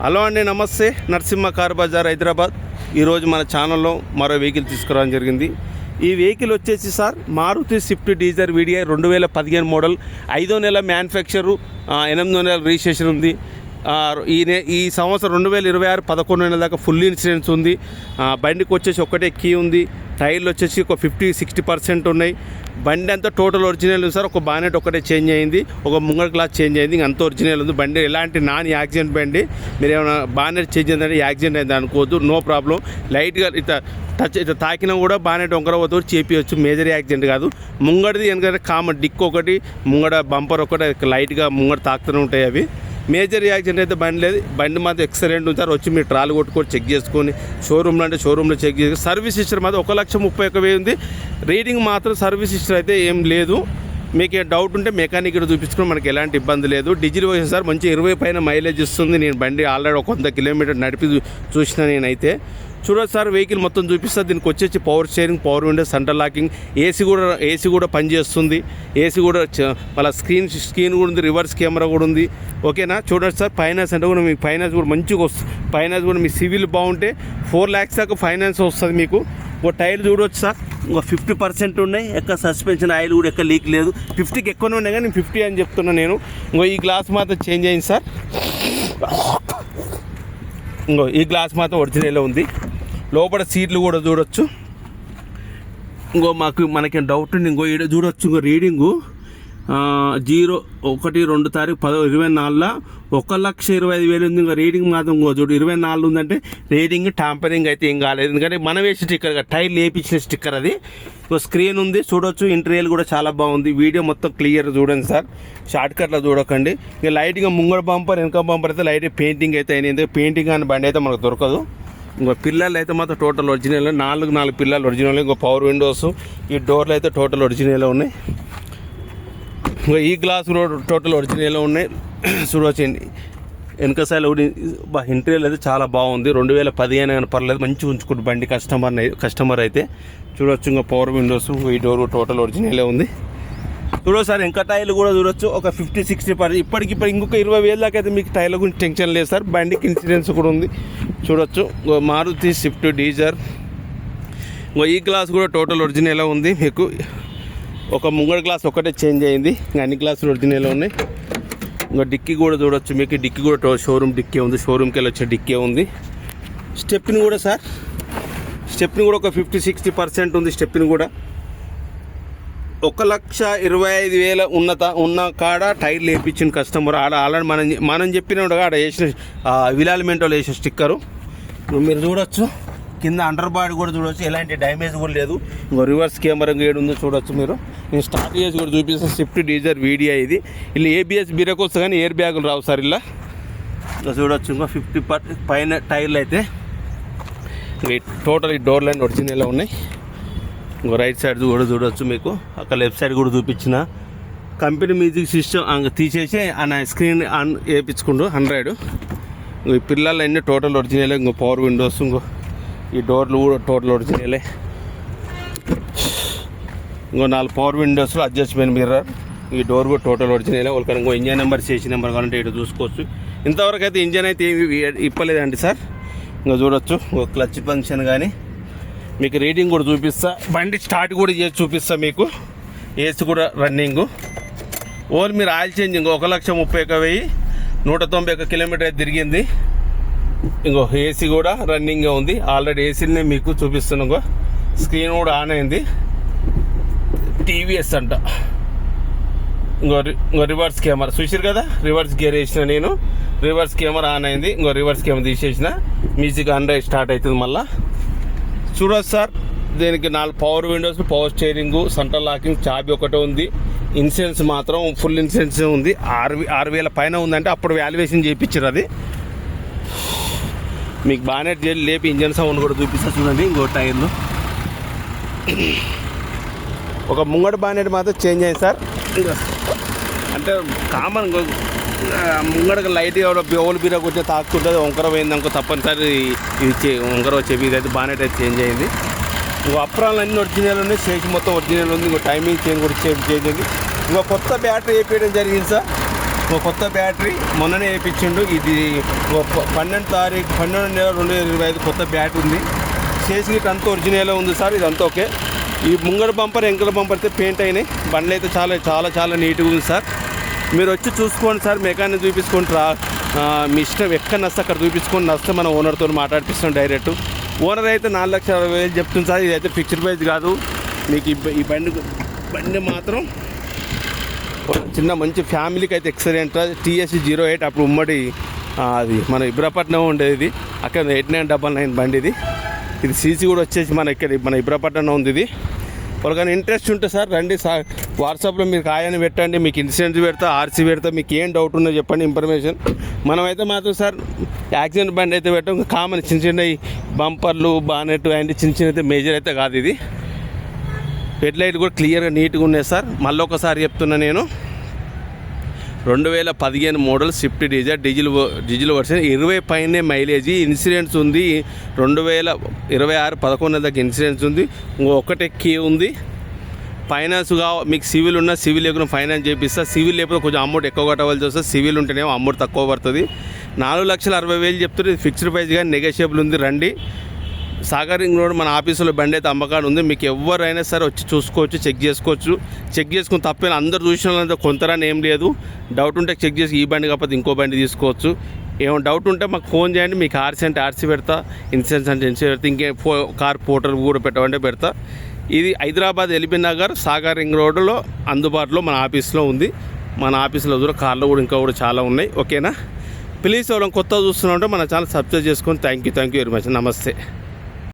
Hello అండి, నమస్తే. Narasimha car Bazar Hyderabad. ఈరోజు మన ఛానల్లో మరో వెహికల్ తీసుకురావడం జరిగింది. ఈ వెహికల్ వచ్చేసి sir Maruti Swift Dzire VDI 2015 model, 5వ నెల మ్యానుఫ్యాక్చరు, 8వ నెల రిజిస్ట్రేషన్ ఉంది. ఈ సంవత్సరం 2026 11 నెలల దాకా ఫుల్ ఇన్సూరెన్స్ ఉంది. బండికి వచ్చేసి ఒకటే కీ ఉంది. టైర్లు వచ్చేసి ఒక 50-60% ఉన్నాయి. బండి అంతా టోటల్ ఒరిజినల్ ఉంది సార్. ఒక బానెట్ ఒకటే చేంజ్ అయింది, ఒక ముంగడ గ్లాస్ చేంజ్ అయింది, అంత ఒరిజినల్ ఉంది. బండి ఎలాంటి నాన్ యాక్సిడెంట్ బండి. మీరు ఏమైనా బానెట్ చేంజ్ అయిందంటే యాక్సిడెంట్ అయింది అనుకోవద్దు, నో ప్రాబ్లం. లైట్గా ఇట్లా తాకినా కూడా బానెట్ వంకర పోతే చేపించవచ్చు, మేజర్ యాక్సిడెంట్ కాదు. ముంగడిది ఎందుకంటే కామన్ డిక్ ఒకటి, ముంగడ బంపర్ ఒకటి లైట్గా ముంగడ తాకుతూనే ఉంటాయి. అవి మేజర్ యాక్సిడెంట్ అయితే బండి లేదు. బండి మాత్రం ఎక్సలెంట్ ఉంటారు. వచ్చి మీరు ట్రాల్ కొట్టుకొని చెక్ చేసుకొని షోరూమ్లో అంటే షోరూంలో చెక్ చేసి. సర్వీస్ హిస్టరీ మాత్రం 1,31,000 ఉంది. రీడింగ్ మాత్రం సర్వీస్ హిస్టరీ అయితే ఏం లేదు. మీకు డౌట్ ఉంటే మెకానిక్ చూపించుకుని మనకి ఎలాంటి ఇబ్బంది లేదు. డీజిల్ వర్షన్ సార్, మంచి 20 పైన మైలేజ్ ఇస్తుంది. నేను బండి ఆల్రెడీ 100 కిలోమీటర్ నడిపి చూసిన నేనైతే. చూడొచ్చు సార్, వెహికల్ మొత్తం చూపిస్తా. దీనికి వచ్చేసి power steering, power window, centre locking, AC కూడా పనిచేస్తుంది. ఏసీ కూడా మళ్ళీ స్క్రీన్ కూడా ఉంది, రివర్స్ కెమెరా కూడా ఉంది. ఓకేనా? చూడండి సార్, ఫైనాన్స్ అంటే కూడా మీకు ఫైనాన్స్ కూడా మంచిగా వస్తుంది. ఫైనాన్స్ కూడా మీ సివిల్ బాగుంటే 4 lakhs దాకా ఫైనాన్స్ వస్తుంది మీకు. ఒక టైర్ చూడవచ్చు సార్, ఒక 50% ఉన్నాయి. ఎక్కడ సస్పెన్షన్ ఆయిల్ కూడా ఎక్కడ లీక్ లేదు. 50కి ఎక్కువనే ఉన్నాయి కానీ 50 అని చెప్తున్నాను నేను. ఈ గ్లాస్ మాత్రం చేంజ్ అయింది సార్. ఈ గ్లాస్ మాత్రం ఒరిజినల్ ఉంది. లోపల సీట్లు కూడా చూడొచ్చు. మనకి డౌట్ ఉంది. చూడొచ్చు రీడింగు 01/2 తారీఖు 10/24 1,25,000 ఉంది. రీడింగ్ మాత్రం చూడు 24 ఉందంటే రీడింగ్ టాంపరింగ్ అయితే ఏం కాలేదు. ఎందుకంటే మనం వేసిన స్టిక్కర్, టైర్ లేపించిన స్టిక్కర్ అది. స్క్రీన్ ఉంది చూడొచ్చు. ఇంటీరియర్ కూడా చాలా బాగుంది. వీడియో మొత్తం క్లియర్ చూడండి సార్, షార్ట్ కట్లో చూడకండి. ఇక లైట్గా ముంగడ బంపర్, వెనక బంపర్ అయితే లైట్ పెయింటింగ్ అయితే అయినది. పెయింటింగ్ అని బండి అయితే మనకు దొరకదు. పిల్లలు అయితే మాత్రం టోటల్ ఒరిజినల్, 4 పిల్లలు ఒరిజినల్. పవర్ విండోస్, ఈ డోర్లు అయితే టోటల్ ఒరిజినల్ ఉన్నాయి. ఈ గ్లాస్ కూడా టోటల్ ఒరిజినల్ ఉన్నాయి. చూడవచ్చండి. వెనక సైడ్ ఇంటీరియర్ అయితే చాలా బాగుంది. 2015 కానీ పర్లేదు, మంచిగా ఉంచుకుంటు బండి కస్టమర్ అయితే. చూడవచ్చు ఇంకా పవర్ విండోస్, ఈ డోర్ టోటల్ ఒరిజినల్ ఉంది. చూడవచ్చు సార్, ఇంకా టైర్లు కూడా చూడొచ్చు. ఒక 50-60% ఇప్పటికిప్పుడు ఇంకొక 20,000 దాకా అయితే మీకు టైర్ల గురించి టెన్షన్ లేదు సార్. బండికి ఇన్సూరెన్స్ కూడా ఉంది. చూడొచ్చు మారుతి స్విఫ్ట్ డీజర్. ఈ గ్లాస్ కూడా టోటల్ ఒరిజినల్ ఉంది. మీకు ఒక ముంగడ గ్లాస్ ఒకటే చేంజ్ అయింది, ఇంకా అన్ని గ్లాసులు ఒరిజినల్ ఉన్నాయి. ఇంకా డిక్కీ కూడా చూడొచ్చు. మీకు డిక్కీ కూడా షోరూమ్ డిక్కీ ఉంది, షోరూమ్కి వెళ్ళి వచ్చే డిక్కీ ఉంది. స్టెప్ని కూడా సార్, స్టెప్ని కూడా ఒక 50-60% ఉంది. స్టెప్ని కూడా 1,25,000 ఉన్న కాడ టైర్లు వేయించిన కస్టమర్. ఆల్రెడీ మనం చెప్పిన ఆడ వేసిన విలాల్మెంటోలో వేసిన స్టిక్కరు మీరు చూడొచ్చు. కింద అండర్ బాడీ కూడా చూడవచ్చు, ఎలాంటి డ్యామేజ్ కూడా లేదు. ఇంకో రివర్స్ కెమెరా గేడ్ ఉందో చూడొచ్చు మీరు. నేను స్టార్ట్ చేసి కూడా చూపిస్తాను. స్విఫ్ట్ డీజర్ వీడిఐ ఇది. ఇలా ABS బ్రేక్ వస్తుంది కానీ ఎయిర్ బ్యాగులు రావు సార్. ఇలా చూడొచ్చు. ఇంకో 50% పైన టైర్లు అయితే టోటల్ ఈ డోర్ లైన్ ఒరిజినల్ ఉన్నాయి. ఇంకో రైట్ సైడ్ కూడా చూడవచ్చు. మీకు అక్కడ లెఫ్ట్ సైడ్ కూడా చూపించిన కంపెనీ మ్యూజిక్ సిస్టమ్ తీసేసి స్క్రీన్ ఆన్ వేయించుకుంటూ 100. ఈ పిల్లలు అన్నీ టోటల్ ఒరిజినల్. ఇంకో పవర్ విండోస్, ఇంకో ఈ డోర్లు కూడా టోటల్ ఒరిజినలే. ఇంకో 4 పవర్ విండోస్లో అడ్జస్ట్మెంట్ మిర్రర్. ఈ డోర్ కూడా టోటల్ ఒరిజినలే. వాళ్ళకి ఇంకో ఇంజన్ నెంబర్, చేసి నెంబర్ కావాలంటే ఇటు చూసుకోవచ్చు. ఇంతవరకు అయితే ఇంజన్ అయితే ఏమి ఇప్పలేదండి సార్. ఇంకా చూడొచ్చు. ఒక క్లచ్ ఫంక్షన్ కానీ మీకు రీడింగ్ కూడా చూపిస్తా. బండి స్టార్ట్ కూడా చేసి చూపిస్తా మీకు. ఏసీ కూడా రన్నింగు. ఓన్లీ మీరు ఆయిల్ చేంజింగ్ 1,31,000 191 కిలోమీటర్ అయితే తిరిగింది. ఇంకో ఏసీ కూడా రన్నింగ్గా ఉంది. ఆల్రెడీ ఏసీనే మీకు చూపిస్తున్నాం. స్క్రీన్ కూడా ఆన్ అయింది. TVS అంట. ఇంకో రివర్స్ కెమెరా చూసారు కదా, రివర్స్ గేర్ వేసిన నేను. రివర్స్ కెమెరా ఆన్ అయింది. ఇంకో రివర్స్ కెమెరా తీసేసిన మ్యూజిక్ 100 స్టార్ట్ అవుతుంది మళ్ళీ. చూడొచ్చు సార్, దీనికి 4 power windows, power steering, centre locking, చాబీ ఒకటే ఉంది. ఇన్సూరెన్స్ మాత్రం ఫుల్ ఇన్సూరెన్స్ ఉంది. 6,000 పైన ఉందంటే అప్పుడు వాల్యుయేషన్ చేయించారు. అది మీకు బానెట్ లేపి ఇంజన్ సౌండ్ కూడా చూపిస్తా చూడండి. ఇంకో టైర్లు ఒక ముంగడ బానెట్ మాత్రం చేంజ్ అయ్యింది సార్. అంటే కామన్ ముంగడకి లైట్ ఓల్ బీరకు వచ్చే తాకుతుంటుంది. వంకర పోయిందనుకో తప్పనిసరి ఇది వంకర వచ్చే బీర్ అయితే బానెట్ అయితే చేంజ్ అయింది. ఇంకో అప్రాలు అన్నీ ఒరిజినల్ ఉన్నాయి. షేక్ మొత్తం ఒరిజినల్ ఉంది. ఇంకో టైమింగ్ చేంజ్ కూడా చేంజ్ అయింది. ఇంకో కొత్త బ్యాటరీ వేయడం జరిగింది సార్. ఒక కొత్త బ్యాటరీ మొన్ననే వేయించిండు. ఇది 12 తారీఖు 12 నెల 2025 కొత్త బ్యాటరీ ఉంది. చేసి అంతా ఒరిజినల్ ఉంది సార్. ఇదంతా ఓకే. ఈ ముంగడ బంపర్ వెంకల బంపర్ అయితే పెయింట్ అయినాయి. బండ్లు అయితే చాలా చాలా చాలా నీట్గా ఉంది సార్. మీరు వచ్చి చూసుకోండి సార్. మెకానిక్ చూపించుకొని మీ ఇష్టం ఎక్కడ నస్తే అక్కడ చూపించుకొని నస్తే మనం ఓనర్తో మాట్లాడిపిస్తాం డైరెక్ట్. ఓనర్ అయితే 4,60,000 చెప్తుంది సార్. ఇదైతే ఫిక్స్డ్ ప్రైస్ కాదు. మీకు ఈ బండి మాత్రం చిన్న మంచి ఫ్యామిలీకి అయితే ఎక్సలెంట్. TS 08 అప్పుడు ఉమ్మడి అది మన ఇబ్రాపట్నం ఉండేది. అక్కడ 8999 బండి ఇది సీసీ కూడా వచ్చేసి మన ఇబ్రాపట్నంలో ఉంది. ఇది ఒకరికైనా ఇంట్రెస్ట్ ఉంటే సార్ రండి సార్. వాట్సాప్లో మీరు కాయని పెట్టండి. మీకు ఇన్సూరెన్స్ పెడతా, RC పెడతా. మీకు ఏం డౌట్ ఉందో చెప్పండి ఇన్ఫర్మేషన్. మనమైతే మాత్రం సార్ యాక్సిడెంట్ బండి అయితే పెట్టాం. కామన్ చిన్న చిన్న బంపర్లు బానెట్ అండ్ చిన్న అయితే మేజర్ అయితే కాదు. ఇది హెడ్ లైట్ కూడా క్లియర్గా నీట్గా ఉన్నాయి సార్. మళ్ళీ ఒకసారి చెప్తున్నా నేను 2015 మోడల్ స్విఫ్ట్ డీజిల్ వర్షన్ 20 పైనే మైలేజ్. ఇన్సూరెన్స్ ఉంది. 2026 11 దాకా ఇన్సూరెన్స్ ఉంది. ఒకటే కీ ఉంది. ఫైనాన్స్ మీకు సివిల్ ఉన్న సివిల్ లేకుండా ఫైనాన్స్ చేపిస్తా. సివిల్ లేకపోతే కొంచెం అమౌంట్ ఎక్కువ కట్టవలసి వస్తుంది. సివిల్ ఉంటేనేమో అమౌంట్ తక్కువ పడుతుంది. 4,60,000 చెప్తుంది. ఇది ఫిక్స్డ్ ప్రైస్ కానీ నెగోషియబుల్ ఉంది. రండి. సాగర్ రింగ్ రోడ్ మన ఆఫీసులో బండి అయితే అమ్మకాలు ఉంది. మీకు ఎవరైనా సరే వచ్చి చూసుకోవచ్చు, చెక్ చేసుకుని తప్పైనా అందరు చూసిన వాళ్ళంతా కొంతరాని ఏం లేదు. డౌట్ ఉంటే చెక్ చేసి ఈ బండి కాకపోతే ఇంకో బండి తీసుకోవచ్చు. ఏమైనా డౌట్ ఉంటే మాకు ఫోన్ చేయండి. మీకు RC అంటే RC పెడతా, ఇన్సూరెన్స్ అంటే ఇన్సూరెన్స్ పెడతా, ఇంకే కార్ పోర్టల్ కూడా పెట్టమంటే పెడతా. ఇది హైదరాబాద్ ఎల్బీ నగర్ సాగర్ రింగ్ రోడ్లో అందుబాటులో మన ఆఫీస్లో ఉంది. మన ఆఫీస్లో కూడా కార్లు కూడా ఇంకా కూడా చాలా ఉన్నాయి. ఓకేనా? ప్లీజ్ ఎవరైనా కొత్తగా చూస్తున్నా ఉంటే మన ఛానల్ సబ్స్క్రైబ్ చేసుకొని థ్యాంక్ యూ వెరీ మచ్. నమస్తే.